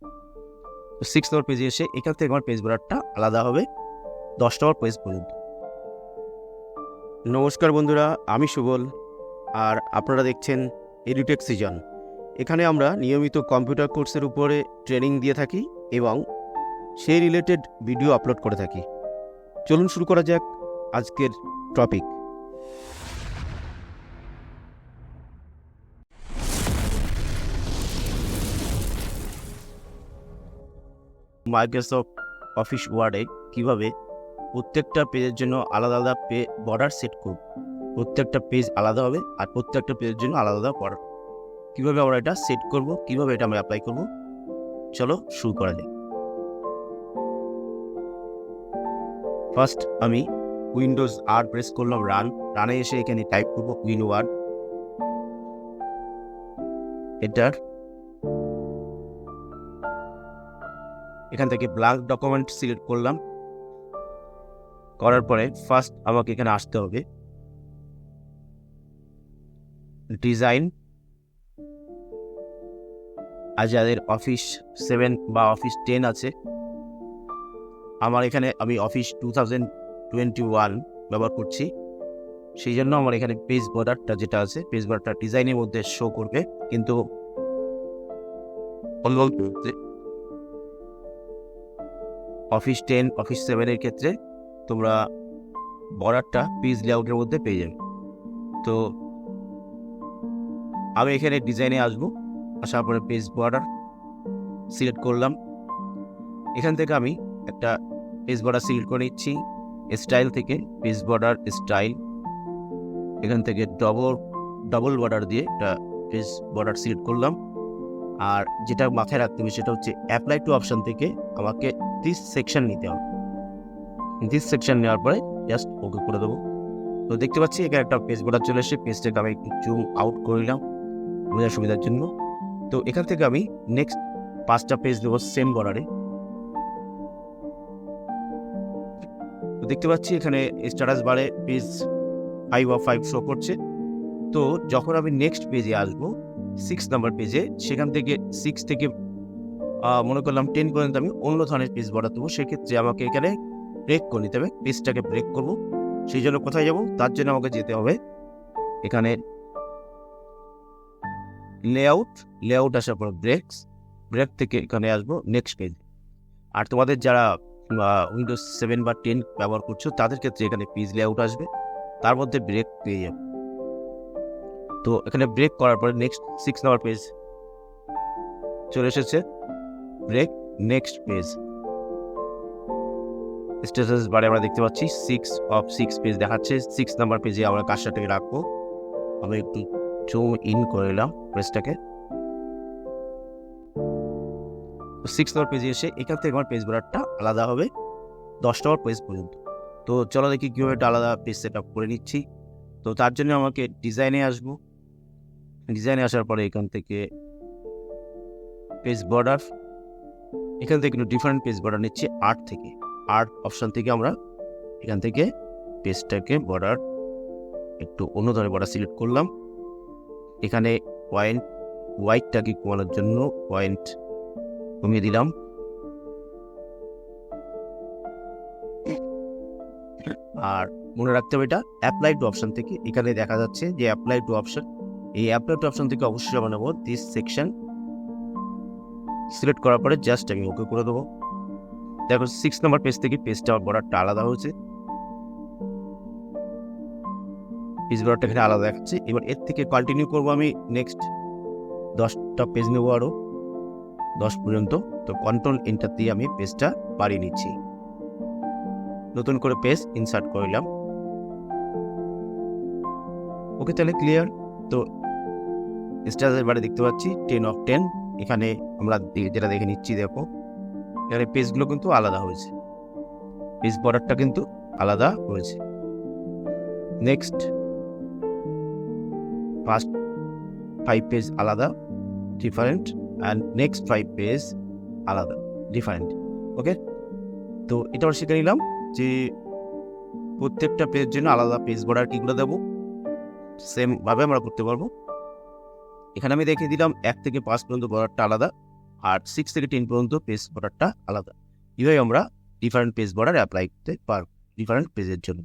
তো 6 নম্বর পেজে এসে এখান থেকে আমার পেজ বর্ডারটা আলাদা হবে 10 নম্বর পেজ পর্যন্ত। নমস্কার বন্ধুরা, আমি সুবল, আর আপনারা দেখছেন এডুটেক সিজন। এখানে আমরা নিয়মিত কম্পিউটার কোর্সের উপরে ট্রেনিং দিয়ে থাকি এবং সেই রিলেটেড ভিডিও আপলোড করে থাকি। চলুন শুরু করা যাক আজকের টপিক। মাইক্রোসফট অফিস ওয়ার্ডে কীভাবে প্রত্যেকটা পেজের জন্য আলাদা আলাদা বর্ডার সেট করব। প্রত্যেকটা পেজ আলাদা হবে আর প্রত্যেকটা পেজের জন্য আলাদা আলাদা বর্ডার। কীভাবে আমরা এটা সেট করব, কীভাবে এটা আমরা অ্যাপ্লাই করব, চলো শুরু করা যাক। ফার্স্ট আমি উইন্ডোজ আর প্রেস করলাম, রানে এসে এখানে টাইপ করব উইন1, এন্টার। এখান থেকে ব্ল্যাঙ্ক ডকুমেন্ট সিলেক্ট করলাম, করার পরে ফার্স্ট আমাকে এখানে আসতে হবে ডিজাইন। আর যাদের অফিস 7 বা অফিস 10 আছে, আমার এখানে আমি অফিস 2021 ব্যবহার করছি, সেই জন্য আমার এখানে পেজ বর্ডারটা যেটা আছে, পেজ বর্ডারটা ডিজাইনের মধ্যে শো করবে, কিন্তু অফিস 10 অফিস 7-এর ক্ষেত্রে তোমরা বর্ডারটা পেজ লেআউটের মধ্যে পেয়ে যাবে। তো আমি এখানে ডিজাইনে আসবো, আসার পরে পেজ বর্ডার সিলেক্ট করলাম। এখান থেকে আমি একটা পেজ বর্ডার সিলেক্ট করে নিচ্ছি, স্টাইল থেকে পেজ বর্ডার স্টাইল। এখান থেকে ডবল বর্ডার দিয়ে একটা পেজ বর্ডার সিলেক্ট করলাম। আর যেটা মাথায় রাখতে হবে সেটা হচ্ছে অ্যাপ্লাই টু অপশন থেকে আমাকে দিস সেকশন নিতে হবে। দিস সেকশন নেওয়ার পরে জাস্ট ওকে করে দেবো। তো দেখতে পাচ্ছি এখানে একটা পেজ বর্ডার চলে এসে, পেজটাকে আমি একটু জুম আউট করে নিলাম বোঝার সুবিধার জন্য। তো এখান থেকে আমি নেক্সট 5টা পেজ দেবো সেম বর্ডারে। তো দেখতে পাচ্ছি এখানে স্ট্যাটাস বারে পেজ 5 of 5 শো করছে। তো যখন আমি নেক্সট পেজে আসবো 6 নাম্বার পেজে, সেখান থেকে 6 থেকে মনে করলাম 10 পর্যন্ত আমি অন্য ধরনের পেজ বর্ডার দেবো। সেক্ষেত্রে আমাকে এখানে ব্রেক করে নিতে হবে, পেজটাকে ব্রেক করব। সেই জন্য কোথায় যাব, তার জন্য আমাকে যেতে হবে এখানে লেআউট আসার পর ব্রেক থেকে এখানে আসবো নেক্সট পেজ। আর তোমাদের যারা উইন্ডোজ 7 বা 10 ব্যবহার করছো তাদের ক্ষেত্রে এখানে পেজ লেআউট আসবে, তার মধ্যে ব্রেক পেয়ে যাবে। তো এখানে ব্রেক করার পরে নেক্সট 6 নাম্বার পেজ চলে এসেছে, ব্রেক নেক্সট পেজ। স্ট্যাটাস বারে আমরা দেখতে পাচ্ছি 6 of 6 পেজ দেখাচ্ছে। 6 নাম্বার পেজে আমরা কাজটাকে রাখবো। আমি একটু জুম ইন করে নিলাম পেজটাকে। 6 নম্বর পেজে এসে এখান থেকে আমার পেজ বর্ডারটা আলাদা হবে 10 নম্বর পেজ পর্যন্ত। তো চলো দেখি কীভাবে একটা আলাদা পেজ সেট আপ করে নিচ্ছি। তো তার জন্য আমাকে ডিজাইনে আসবো, ডিজাইনে আসার পরে এখান থেকে পেজ বর্ডার, এখান থেকে একটু ডিফারেন্ট পেজ বর্ডার নিচ্ছি আর্ট অপশান থেকে। আমরা এখান থেকে পেজটাকে বর্ডার একটু অন্য ধরনের বর্ডার সিলেক্ট করলাম। এখানে হোয়াইটটাকে কমানোর জন্য পয়েন্ট কমিয়ে দিলাম। আর মনে রাখতে হবে এটা অ্যাপ্লাই টু অপশন থেকে। এখানে দেখা যাচ্ছে যে অ্যাপ্লাই টু অপশন, এই অ্যাপ্লাই টু অপশন থেকে অবশ্যই আমরা নেবো দিস সেকশন। সিলেক্ট করার পরে জাস্ট আমি ওকে করে দেবো। দেখো 6 নম্বর পেজ থেকে পেজটা বর্ডারটা আলাদা হয়েছে, পেজ বর্ডারটা এখানে আলাদা দেখাচ্ছে। এবার এর থেকে কন্টিনিউ করবো আমি, নেক্সট 10টা পেজ নেবো, আরও 10 পর্যন্ত। তো কন্ট্রোল এন্টার দিয়ে আমি পেজটা বাড়িয়ে নিচ্ছি, নতুন করে পেজ ইনসার্ট করলাম। ওকে, তাহলে ক্লিয়ার। তো স্ট্যাটাস বারে দেখতে পাচ্ছি 10 of 10। এখানে আমরা যেটা দেখে নিচ্ছি, দেখো এখানে পেজগুলো কিন্তু আলাদা হয়েছে, পেজ বর্ডারটা কিন্তু আলাদা হয়েছে। নেক্সট ফার্স্ট 5 পেজ আলাদা ডিফারেন্ট, অ্যান্ড নেক্সট 5 পেজ আলাদা ডিফারেন্ট। ওকে, তো এটা আমরা শিখে নিলাম যে প্রত্যেকটা পেজের জন্য আলাদা পেজ বর্ডার কীগুলো দেবো, সেমভাবে আমরা করতে পারবো। এখানে আমি দেখিয়ে দিলাম 1 থেকে 5 পর্যন্ত বর্ডারটা আলাদা, আর 6 থেকে 10 পর্যন্ত পেজ বর্ডারটা আলাদা। এভাবে আমরা ডিফারেন্ট পেজ বর্ডার অ্যাপ্লাই করতে পারবো ডিফারেন্ট পেজের জন্য।